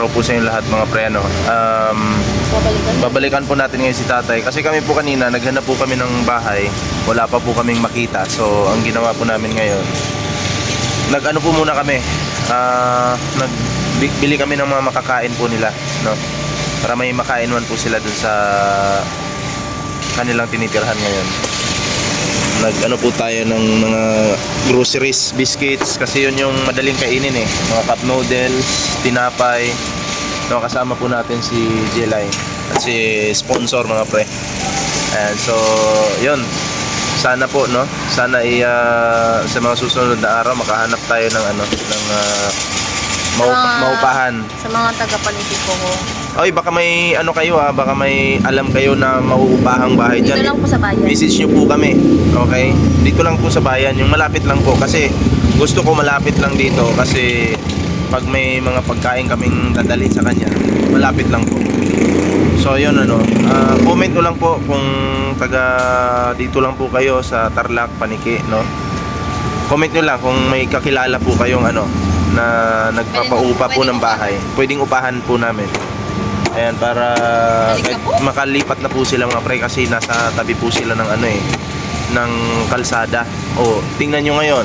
araw po sa inyo lahat mga pre, ano. Babalikan po natin ngayon si tatay. Kasi kami po kanina, naghanap po kami ng bahay. Wala pa po kaming makita. So, ang ginawa po namin ngayon, nag-ano po muna kami. Nagbili kami ng mga makakain po nila, no? Para may makainuan po sila dun sa kanilang tinitirhan ngayon. Nag-ano po tayo ng mga groceries, biscuits, kasi yun yung madaling kainin eh. Mga cup noodles, tinapay. No, kasama po natin si Jelay at si sponsor mga pre. And so, yun. Sana po, no? Sana sa mga susunod na araw makahanap tayo ng ano, ng maupahan. Sa mga taga-Paniki ko. Oy, baka may ano kayo baka may alam kayo na mauupahang bahay dyan. Dito lang po sa bayan. Message nyo po kami, okay? Dito lang po sa bayan, yung malapit lang po. Kasi gusto ko malapit lang dito. Kasi pag may mga pagkain kaming dadalhin sa kanya, malapit lang po. So yun ano, comment nyo lang po kung taga dito lang po kayo sa Tarlac, Paniki, no? Comment nyo lang kung may kakilala po kayong ano na nagpapaupa po ng bahay. Pwedeng upahan po namin. Ayan, para makalipat na po sila mga pre, kasi nasa tabi po sila ng ano ng kalsada. Tingnan nyo ngayon,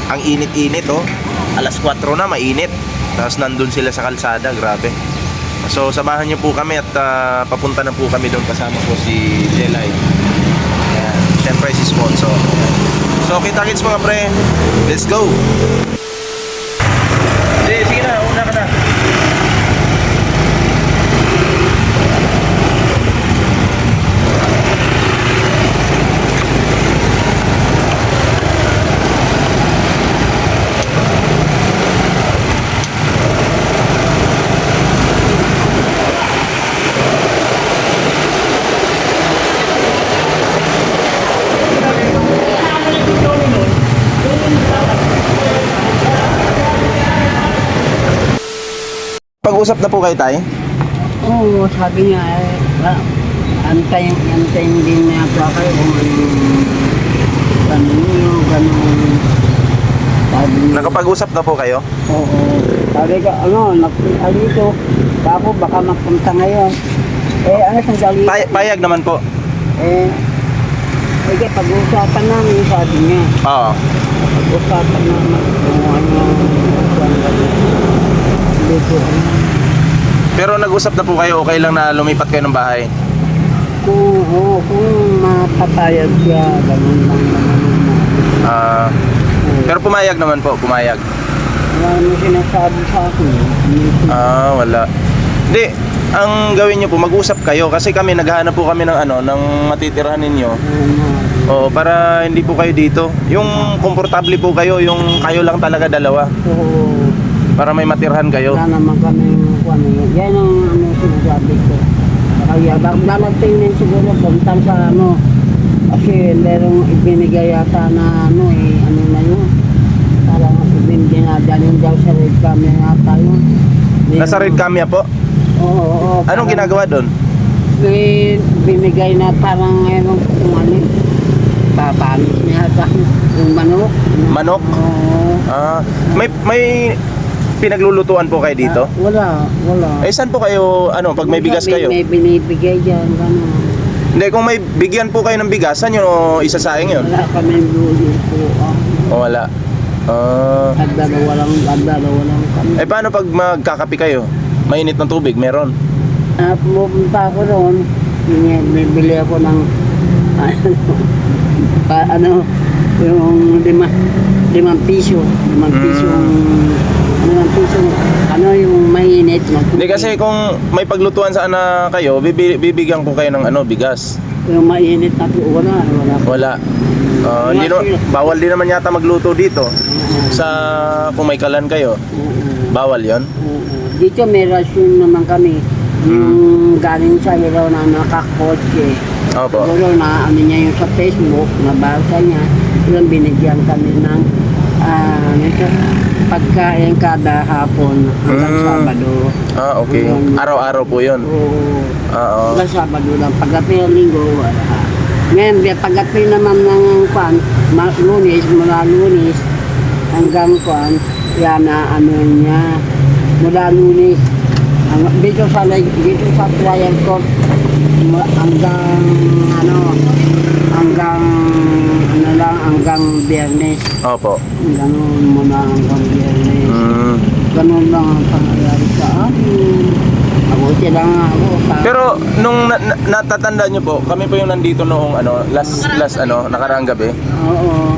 ang init-init alas 4 na, mainit. Tapos nandun sila sa kalsada, grabe. So samahan nyo po kami at papunta na po kami doon, kasama po si Jelay. Ayan, syempre si sponsor. So kita-kits mga pre, let's go. Sige na, una ka na. Pag-usap na po kayo tayo? Oo, sabi niya antayin din niya po kayo kung ganun. Sabi niya. Nakapag-usap na po kayo? Oo. Sabi ka, nagpunta dito. Ako baka magpunta ngayon. Sandali. Payag naman po. Sige, pag-uusapan namin, sabi niya. Oo. Pag-uusapan namin dito. Pero nag-usap na po kayo, okay lang na lumipat kayo ng bahay? Kung mapapayag siya, ganun lang naman. Pero pumayag naman po, pumayag. Wala mo sinasabi sa akin. Wala. Hindi, ang gawin niyo po, mag-usap kayo kasi kami naghahanap po kami ng ng matitirahan ninyo. Para hindi po kayo dito. Yung komportable po kayo, yung kayo lang talaga dalawa. Oo. Para may matirhan kayo. Wala naman kami yan ang sinasabi ko. Kaya darating din siguro puntang sa kasi merong ibinigay yata na na yun. Parang dinadalhin daw sa red camera yata yun. Nasa red camera po? Oo. Anong ginagawa doon? Binigay na parang kung papanis niya sa yung manok. Manok? Oo. May pinaglulutuan po kayo dito? Wala. Saan po kayo, pag may bigas kayo? May binibigay dyan, gano'n. Hindi, kung may bigyan po kayo ng bigas, saan nyo isasaing yun? Wala kami lulo po. Wala. At dalawa lang kami. Paano pag magkakape kayo? Mainit ng tubig, meron? Pumunta ako roon, bibili ako ng yung 5 piso. 5 piso yung mainit. Hindi kasi kung may paglutuan sana kayo, bibigyan ko kayo ng bigas. Yung mainit na po, Wala. Bawal din naman yata magluto dito. Kung may kalan kayo, bawal yon. Dito may rasyon naman kami. Yung galing sa ilaw na nakakotse. Opo. Siguro na niya yung sa Facebook, nabasa niya. Yung binigyan kami ng pagkain kada hapon hanggang Sabado. Okay. Araw-araw po yun? Oo. Oo. Hanggang Sabado lang. Pagdating ng linggo, wala. Ngayon, pagdating naman ng Lunes, mula Lunes hanggang yan na niya, mula Lunes dito sa trial court hanggang hanggang Biyernes. Opo. Ganun muna hanggang Biyernes. Mm. Ganun lang ang pangyayari sa amin. Mabuti lang ako. Pero nung natatanda nyo po, kami po yung nandito noong last nakaraang gabi. Oo.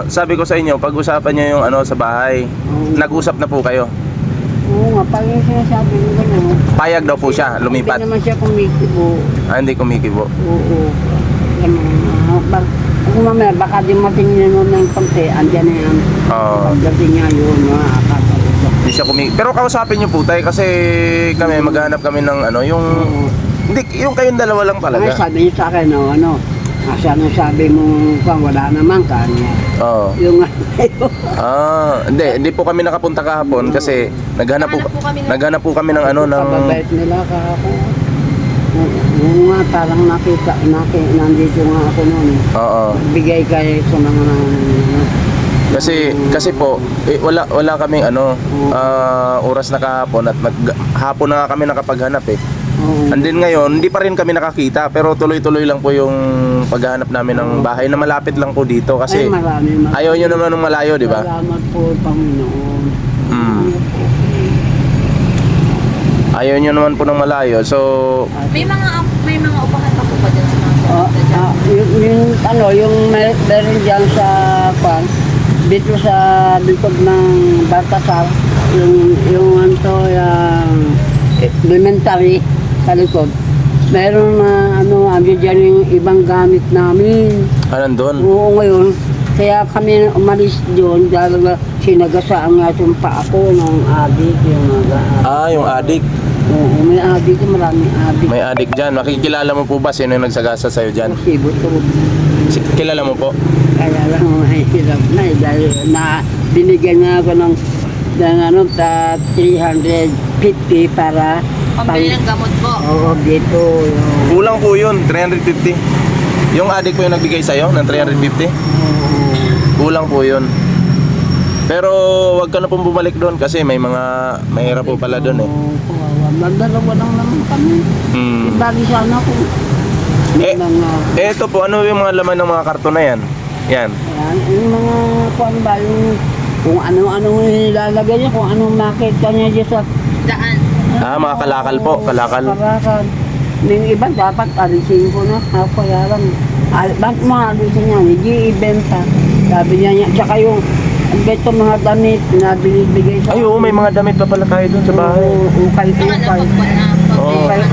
Sabi ko sa inyo, pag-usapan nyo yung sa bahay. Oo. Nag-usap na po kayo. Oo nga, pag yung sinasabi mo gano'n. Payag daw po siya, lumipat. Hindi naman siya kumikibo. Hindi kumikibo. Oo. Ganun. Kung mamaya, baka di matingin mo ng konti, andyan na yan. Oo. Pagdating niya yun, nakakausap. Hindi siya Pero kausapin nyo po tayo kasi kami maghanap kami ng yung Oo. hindi yung kayong dalawa lang Ay, talaga. sabi niyo sa akin, nung sabi mo, wala naman kanya. Oo. Yung Hindi po kami nakapunta kahapon kasi naghanap po kami ng ng kababait nila kahapon. Oo nga, parang nandito nga ako noon. Oo. Bigay kayo sa mga Kasi po wala kaming oras na kahapon at hapon na nga kami nakapaghanap eh. Oo. And then ngayon, hindi pa rin kami nakakita pero tuloy-tuloy lang po yung paghahanap namin ng bahay na malapit lang po dito kasi Ay, marami. ayaw nyo naman ng malayo, di ba? Salamat po, Panginoon. Ayaw nyo naman po ng malayo. So, May mga upahan pa po ba dyan sa mga Yung meron dyan sa kwan, dito sa likod ng Baltasar, yung elementary sa likod. Meron na andyan dyan yung ibang gamit namin. nandun. Oo, ngayon, kaya kami umalis doon dahil sinagasaan nga yung pa ako ng adik, yung Yung adik. Oo, may adik, maraming adik. May adik dyan. Makikilala mo po ba sino yung nagsagasa sa'yo dyan? Sibutog. Kilala mo po? Kaya lang mahirap na dahil binigyan nga ako ng 350 para pambili ng gamot po? Oo, dito. Kulang po yun, 350. Yung adik po yung nagbigay sa'yo ng 350? Kulang po yun. Pero wag ka na pong bumalik doon kasi mahirap po pala doon eh. Magdalawa lang naman kami. Ibagi sana kung may mga... Eto po, ano yung mga laman ng mga karton na yan? Yan. Ayan, yung mga kung ba, kung ano-ano nilalagay niya, kung anong makita niya dyan sa... Daan. Mga kalakal po, kalakal. Kalakal. Yung iba dapat alisin ko na, kaya lang. Ba't mga alisin niya, hindi ibenta. Sabi niya, tsaka yung ito mga damit na binibigay sa... Ay, oo, may mga damit pa pala tayo doon sa bahay. Ukay.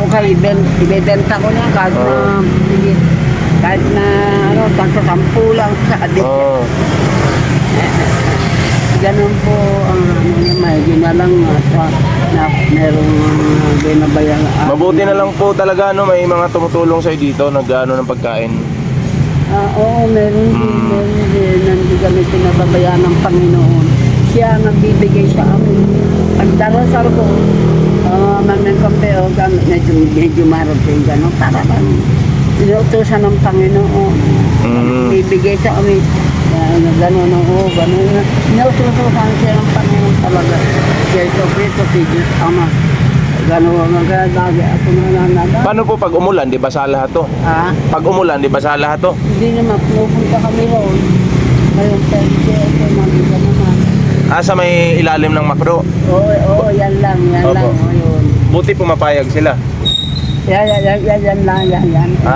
Ukay, ibebenta ko na kahit na... Kahit na, tagsa 10 lang sa adik. Oo. Ganun po ang may ginalang na merong binabayan. Mabuti na lang po talaga may mga tumutulong sa'yo dito ng pagkain. Oo, meron din. Nandito kami pinababayaan ng Panginoon. Siya nagbibigay sa amin. Pagdarasal ko, mamang kape o medyo marating gano'n. Para bang inutusan ng Panginoon. Bibigay sa amin. Gano'n gano'n. Inutusan siya ng Panginoon talaga. Kaya ito, si Diyos Ama. Gano'n lagi ako nananaga. Paano po pag umulan, di ba sa lahat to? Pag umulan, di ba sa lahat to? Hindi naman, pupunta kami roon. Ngayon, pwede ako nandito naman. Sa may ilalim ng makro. Oo, yan lang. Opo. Ngayon. Buti pumapayag sila. Yan lang.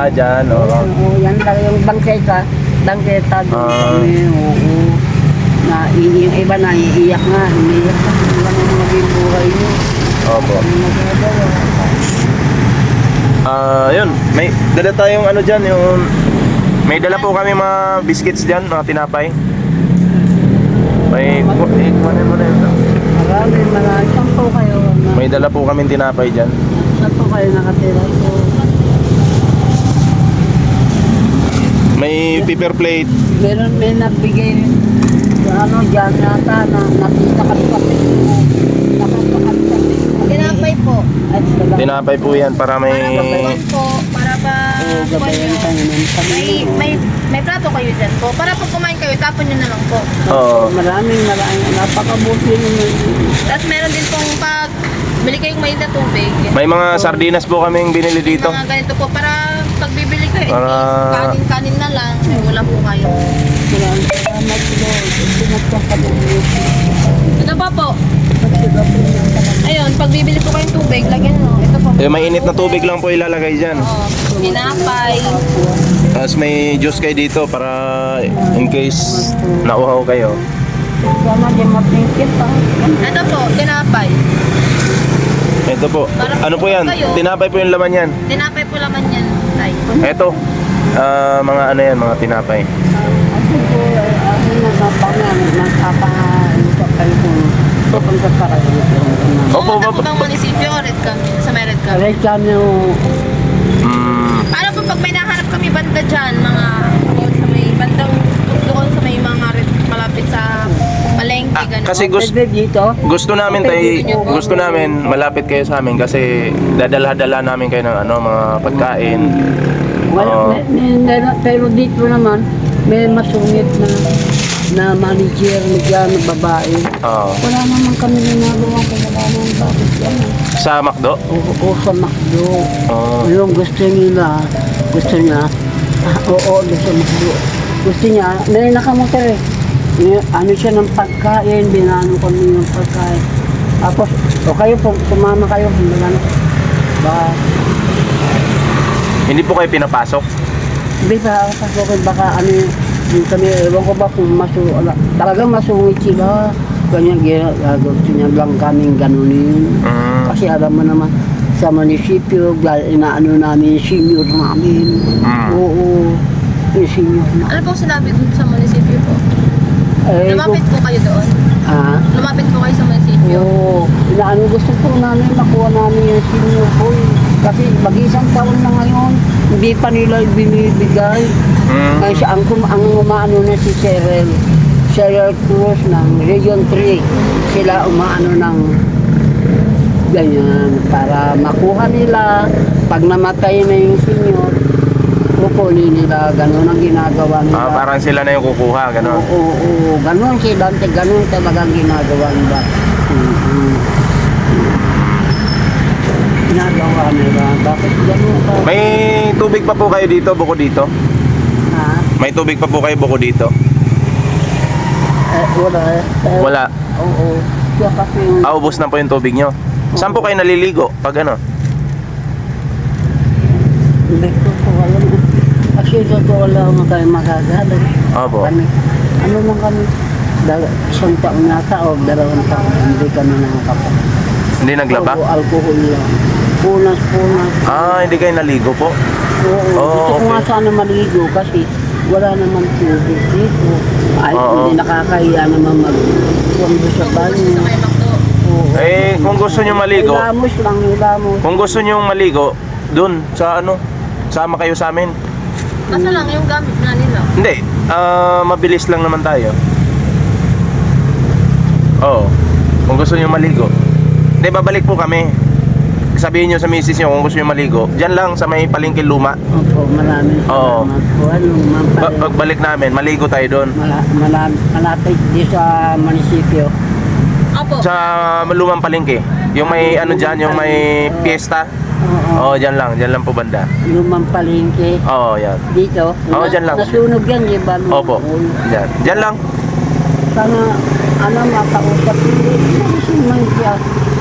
Dyan, oo. Oo, yan lang yung bangketa doon kami, oo. Yung iba na, iiyak nga. Umiiyak na, wala nang maging buhay niyo. Opo. Yun, may dala tayong dyan, may dala po kami mga biscuits dyan, mga tinapay. May kumanin mo na yun. Marami. Saan po kayo? May dala po kami tinapay dyan. Saan po kayo nakatira po? May paper plate. May nagbigay dyan yata na nakita kami sa Facebook. Nakita kami sa Facebook. Tinapay po. Tinapay po yan para may... Gabayan po, para ba... May plato kayo dyan po. Para pag kumain kayo, tapon nyo na lang po. Oo. Maraming napakabuti naman. Tapos meron din pong pag bili kayong mainit na tubig. May mga sardinas po kaming binili dito. Mga ganito po, para pag bibili kayo, Para- kanin na lang. Wala po kayo. Salamat Lord. Pinagpapalugod. Ito pa po. Ayun, pag bibili po kayong tubig, lagyan mo. Ito po. May init na tubig lang po ilalagay dyan. Oo. Tinapay. Tapos may juice kayo dito para in case nauhaw kayo. Sana di mapingkit pa. Ito po, tinapay. Ito po. Ano po yan? Tinapay po yung laman yan. Tinapay po laman yan, tay. Ito. Mga ano yan, mga tinapay. Kasi po, ako nagpapangalan, nagpapangalan kayo kung pupunta sa kayo. Opo, Pumunta po opo. bang munisipyo o red kami? Sa may red kami. Aray kami Paano po pag may nahanap kami banda dyan, mga doon sa may bandang doon sa may mga red malapit sa palengke, gano'n. Kasi dito. gusto namin malapit kayo sa amin kasi dadala namin kayo ng ano, mga pagkain. Oo. Pero dito naman, may masungit na manager dyan, na babae. Oo. Wala naman kami ginagawa kung wala naman bakit yan. Sa McDo? Oo, sa McDo. Oo. Yung gusto niya, oo, doon sa McDo. Gusto niya, may nakamotor eh. Ano siya ng pagkain, binano kami ng pagkain. Tapos, o kayo po, sumama kayo, binano. Hindi po kayo pinapasok? Hindi ba, kasi baka ano yung kami, ewan ko ba kung talagang masungit sila. Ganyan, gusto niya lang kaming ganunin. Kasi alam mo naman, sa munisipyo, inaano namin, senior namin. Oo, yung senior na. Ano po sinabi dun sa munisipyo po? Lumapit po kayo doon? Lumapit po kayo sa munisipyo? Oo, inaano gusto po namin, makuha namin yung senior po. Kasi mag-isang taon na ngayon, hindi pa nila binibigay. Kasi ang umaano na si Cheryl Cruz ng Region 3, sila umaano ng ganyan para makuha nila. Pag namatay na yung senior, kukunin nila, gano'n ang ginagawa nila. Parang sila na yung kukuha, gano'n. Oo, gano'n sila, gano'n talagang ginagawa nila. Ginagawa nila, bakit gano'n ka? May tubig pa po kayo dito, bukod dito? Ha? May tubig pa po kayo bukod dito? Wala. Wala. Oo. Siya kasi yung... Ubos na po yung tubig nyo. Saan po kayo naliligo? Pag ano? Hindi ko alam. Kasi sa ko wala akong kayo makagala. Opo. Ano lang kami? Isang taon nata o 2 taon. Hindi kami nakakapag. Hindi naglaba? Oo, alcohol lang. Punas. Hindi kayo naligo po? Oo. Gusto ko nga sana maligo kasi wala naman tubig dito. Ay, hindi nakakahiya naman mag-pundo sa banyo. Sa may McDo. Oo. Kung gusto nyo maligo, Hilamos lang. kung gusto nyo maligo, dun, sa ano, sama kayo sa amin. Kaso lang yung gamit na nila. Hindi, mabilis lang naman tayo. Oo, kung gusto nyo maligo. Hindi, babalik po kami. Sabihin nyo sa misis nyo kung gusto nyo maligo. Diyan lang sa may palengke luma. Opo, maraming Oo. salamat po. Pagbalik namin, maligo tayo doon. Malapit di sa munisipyo. Opo. Sa lumang palengke. Yung may ano dyan, yung may piyesta. Oo. Oo, dyan lang po banda. Lumang palengke. Oo, yan. Dito. Oo, dyan lang. Nasunog yan, di ba? Opo, dyan. Dyan lang. Sana, makausap.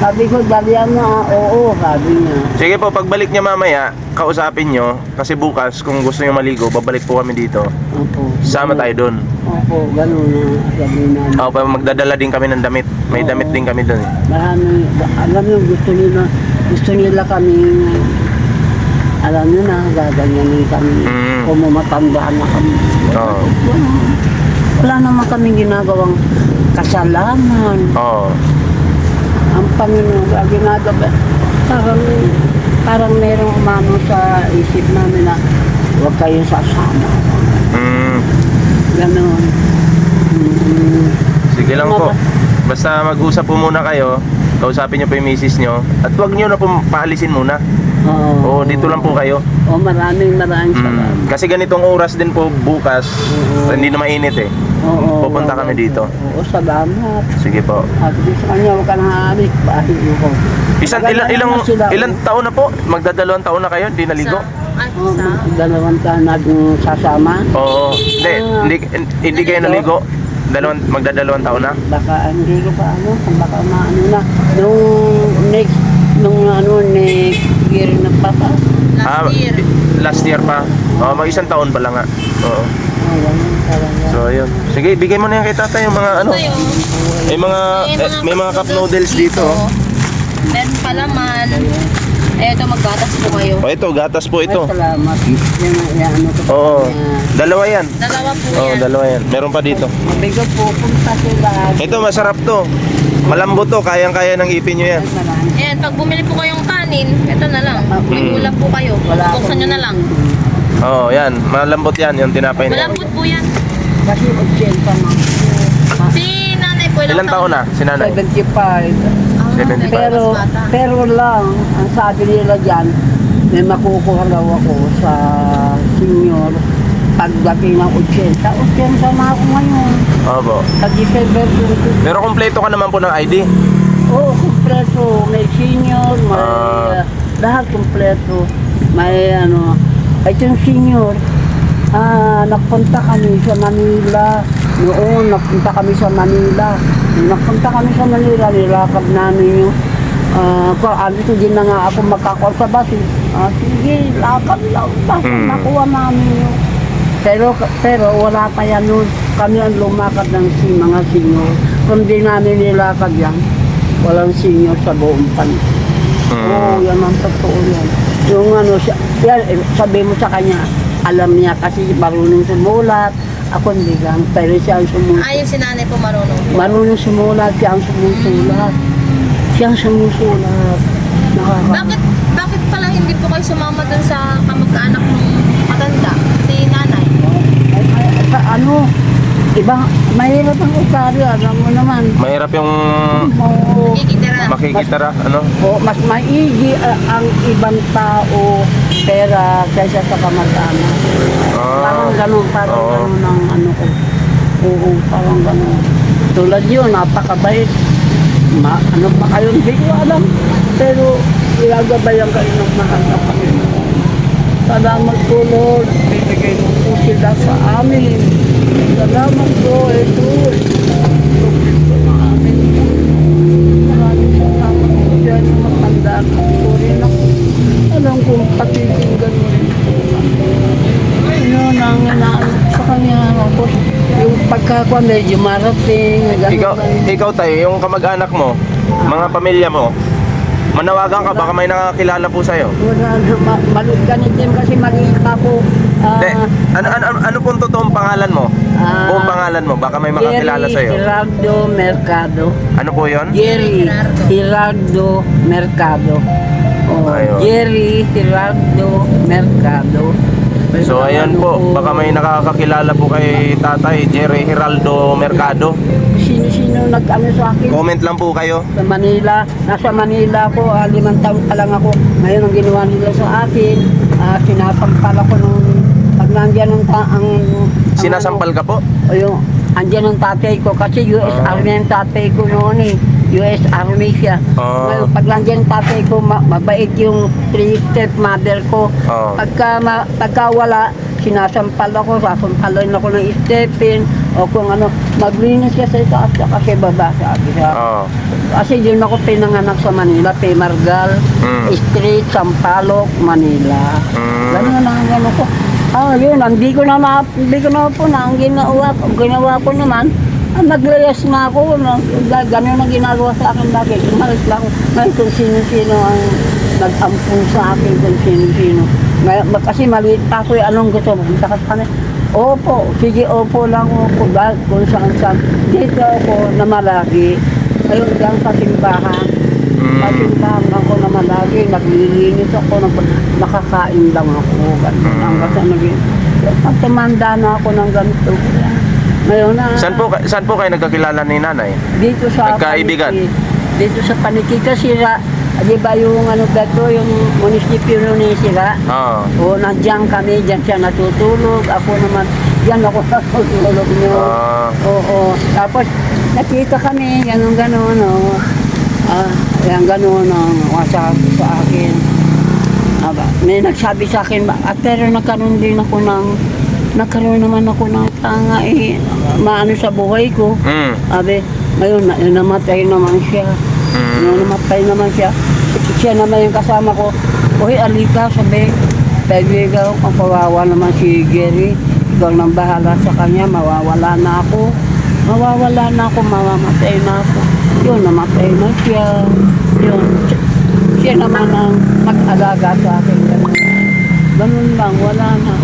Sabi ko, dalian na. Oo, sabi niya. Sige po, pagbalik niya mamaya, kausapin nyo. Kasi bukas, kung gusto nyo maligo, babalik po kami dito. Opo. Sama tayo doon. Opo, gano'n na. Sabi namin. Oo, magdadala din kami ng damit. May damit din kami doon. Marami, alam mo, gusto nila kami, alam nyo na, gaganyanin kami. Kung mamatandaan na kami. Oo. Wala naman kami ginagawang kasalanan. Oo. Ang Panginoon, ginagawa, parang merong umano sa isip namin na huwag kayong sasama. Ganon. Sige lang po. Basta mag-usap po muna kayo. Kausapin nyo po yung misis nyo. At huwag nyo na po paalisin muna. Oo, dito lang po kayo. Maraming salamat. Kasi ganitong oras din po bukas. Hindi na mainit eh. Pupunta kami dito. Oo, salamat. Sige po. At sa kanya, huwag ka nang aalis. Bahay ko. Maganda naman sila, Ilang taon na po? Magdadalawang taon na kayo, hindi naligo? Oh, dalawang taon sasama. Oo. Hindi kayo naligo? Magdadalawang taon na? Baka hindi ko pa baka maano na. Next year na papa. Last year. Last year pa. Oo, mag-isang taon pa lang nga. Oo. So, ayun. Sige, bigay mo na yan kay tatay yung mga ano. Tayo. May mga cup noodles dito. Meron palaman. Ito, maggatas po kayo. Oh, ito, gatas po ito. Ay, salamat. Yan, ano ko. Oo. Dalawa yan. Dalawa po Oo, yan. dalawa yan. Meron pa dito. Mabigat po punta sila. Ito, masarap to. Malambot to. Kayang-kaya ng ipin nyo yan. Ayan, pag bumili po kayong kanin, ito na lang. May Mm. ulam po kayo. Buksan nyo na lang. Oo, yan. Malambot yan. Yung tinapay na yan. Malambot po yan. Kasi 80 na. Si nanay po, Ilang taon na? Si nanay? 75. 75. Pero lang, ang sabi nila dyan, may makukuha daw ako sa senior pagdating ng 80. 80 na ako ngayon. Opo. Sa December 22. Pero kompleto ka naman po ng ID. Oo, kumpleto. May senior, may lahat kumpleto. May itong senior, nagpunta kami sa Manila. Noon, nagpunta kami sa Manila. Nilakad namin yung dito din na nga ako magkakuha sa bus. Sige, lakad lang. Nakuha namin yun. Pero wala pa yan nun. Kami ang lumakad ng mga senior. Kung di namin nilakad yan, walang senior sa buong pan. Oo, yan ang totoo yan. Yung sabi mo sa kanya, alam niya kasi marunong sumulat. Ako hindi lang, pero siya ang sumulat. Yung si nanay po marunong. Marunong sumulat, siya ang sumusulat. Bakit pala hindi po kayo sumama dun sa kamag-anak ng matanda? Si nanay. Mahirap ang ugali, alam mo naman. Mahirap yung Kikitira. makikitara, ano? Mas maigi ang ibang tao pera kaysa sa kamag-anak. Parang ganun ang ano ko. Oo, parang ganun. Tulad yun, napakabait. Ano pa kayo, hindi ko alam. Pero ilagabayan kayo ng mahal na Panginoon. Salamat po, Lord. Bibigay mo po sila sa amin. Salamat po, ito. Ito na amin. Maraming salamat po dyan yung matanda. Ako rin ako. Alam kong patitinggan mo rin po. Yun ang inaano sa kanya. Ako, yung pagkakwa medyo marating. Ikaw tayo, yung kamag-anak mo, mga pamilya mo, manawagan ka, baka may nakakilala po sa'yo. Wala na, maliit ganit din kasi maliit ako. Ano pong totoong pangalan mo? Buong pangalan mo, baka may makakilala Jerry sa'yo. Gerardo Mercado. Ano po yun? Jerry Gerardo Mercado. Ayun. Jerry Gerardo Mercado. So ayan po, baka may nakakakilala po kay Tatay Jerry Geraldo Mercado. Sino nag-ano sa akin? Comment lang po kayo. Sa Manila. Nasa Manila ako, 5 taon pa lang ako. Ngayon ang ginawa nila sa akin, sinasampal ako nung pag nandiyan ang Sinasampal ka po? o yung andyan ang tatay ko kasi US Army ang tatay ko noon eh. US Army siya. Ngayon, pag nandiyan ang tatay ko, mabait yung 3-step mother ko. Pagka wala, sinasampal ako, sasampalin ako ng stepin o kung ano, maglinis ka sa itaas kasi baba sabi siya. Kasi yun ako pinanganak sa Manila, Pemargal, Street, Sampaloc, Manila. Ganun ang ano ko. Yun, hindi ko na po na ang ginawa ko naman, naglayas na ako, ganun ang ginagawa sa akin dati. Umalis lang ako. Ngayon kung sino-sino ang nag-ampun sa akin, kung sino-sino. Kasi maliit pa ako, anong gusto mo? Punta ka sa kanila. Opo, sige, opo lang ako, kung saan-saan. Dito ako na malagi. Ayun, dyan sa simbahan. Pasimbahan ako na malagi, naglilinis ako, nakakain lang ako. Ganun kasi tumanda na ako ng ganito. Ngayon na... Saan po kayo nagkakilala ni nanay? Dito sa Nagkaibigan? Dito sa Paniki kasi di ba yung dito, yung munisipyo nun ni Sira? Oo. Nandiyan kami, diyan siya natutulog. Ako naman, diyan ako natutulog niyo. Oo. Tapos, nakita kami, gano'n. Kaya gano'n ang wasa sa akin. Aba, may nagsabi sa akin, pero nagkaroon naman ako ng tanga maano sa buhay ko. Abe, ngayon, namatay naman siya. Namatay naman siya. Siya naman yung kasama ko. Uy, alika, sabi. Pag-igaw, ang kawawa naman si Gary. Ikaw nang bahala sa kanya, mawawala na ako, mamamatay na ako. Yun, namatay na siya. Yun, siya naman ang mag-alaga sa akin. Ganun lang, wala na.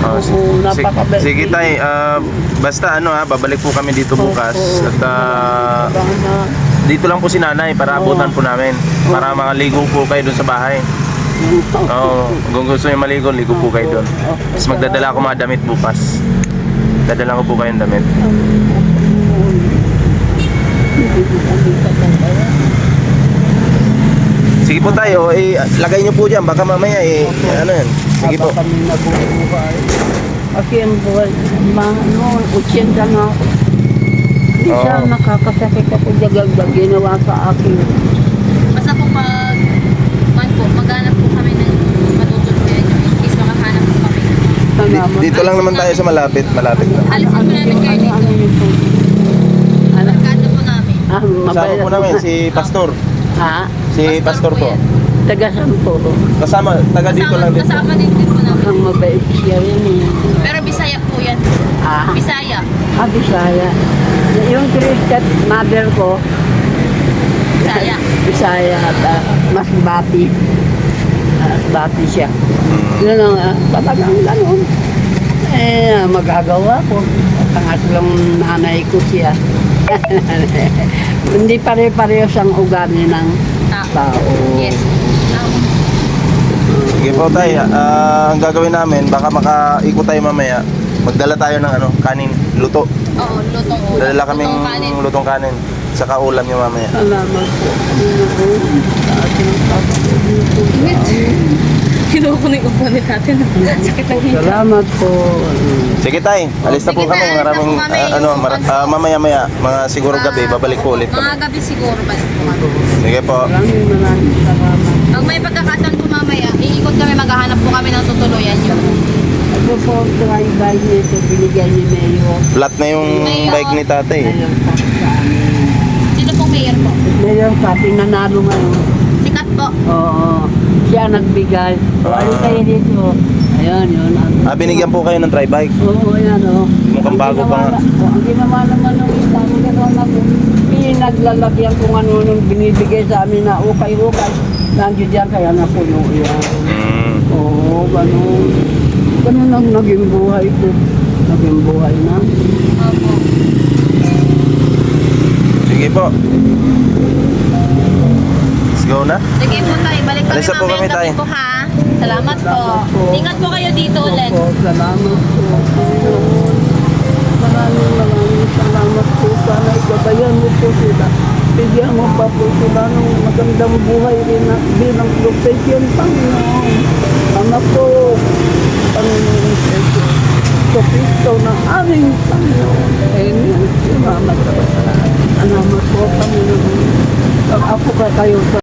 Oh, Oo, napakabait. sige tay, basta babalik po kami dito bukas at dito lang po si nanay para abutan po namin para makaligo po kayo dun sa bahay. Oo, kung gusto niyo maligo, ligo po kayo dun. Tapos magdadala ako mga damit bukas. Dadala ko po kayong damit. Sige po tayo, lagay niyo po dyan, baka mamaya ano yan. Sige po. Kami nabubuhay. Kasi ang buhay, 80 na ako. Minsan nakakasakit ako dagdag ginawa sa akin. Basta po maghanap po kami ng matutuluyan nyo in case makahanap po kami. Dito lang naman tayo sa malapit lang. Alisin po namin kayo dito. Barkada po namin. Kasama po namin si Pastor. Ha? Si Pastor po. Taga Santo. Kasama, taga dito lang din po. Kasama din po namin. Ang mabait siya rin eh. Pero Bisaya po yan. Bisaya. Bisaya. Yung Christian mother ko, Bisaya. Bisaya at mas bati. Bati siya. Yun ang talagang ganun. Magagawa ko. Pangatlong nanay ko siya. Hindi pare-parehas ang ugali ng tao. Yes. Sige po tay, ang gagawin namin, baka makaikot tayo mamaya. Magdala tayo ng kanin, luto. Oo, lutong ulam. Dala kaming Lutong kanin. lutong kanin. Saka ulam yung mamaya. Salamat po. Kinuha ko na yung upuan natin. Sakit ng hita. Salamat po. Sige tay, alis na po Sige, kami. tay, alis na Maraming, po kami. mamaya-maya, mga siguro gabi, babalik po ulit Mga kami. gabi siguro balik po kami. Sige po. Maraming salamat. Pag may pagkakataon po mamaya, iikot kami, maghahanap po kami ng tutuluyan nyo. Ito po ang try-by nito, binigyan ni Mayo. Flat na yung bike ni tatay. Mayor pa sa amin. Sino pong mayor po? Mayor pa, pinanalo ngayon. Sikat po. Oo, siya nagbigay. O, ano kayo dito? Ayun, yun. Binigyan po kayo ng tri-bike. Oo, yan o. Mukhang bago pa nga. Ang ginawa naman ng isang gano'n ako, pinaglalagyan kung ano nung binibigay sa amin na ukay-ukay. Nandiyo diyan kaya napuno yan. Oo, gano'n. Ganun ang naging buhay ko. Naging buhay na. Opo. Sige po. Let's go na. Sige po tayo, balik kami Alis na po mamaya kami, gabi tay. po ha. Salamat po. Salamat po. Ingat po kayo dito ulit. Opo, salamat po. Maraming salamat po. Sana igabayan mo po sila. Bigyan mo pa po sila ng magandang buhay rin na bilang profession, Panginoon. Ama po, Panginoon Kristo. Sa Kristo ng aming Panginoon. Amen. Salamat po. Salamat po, Panginoon. Ako ka kayo sa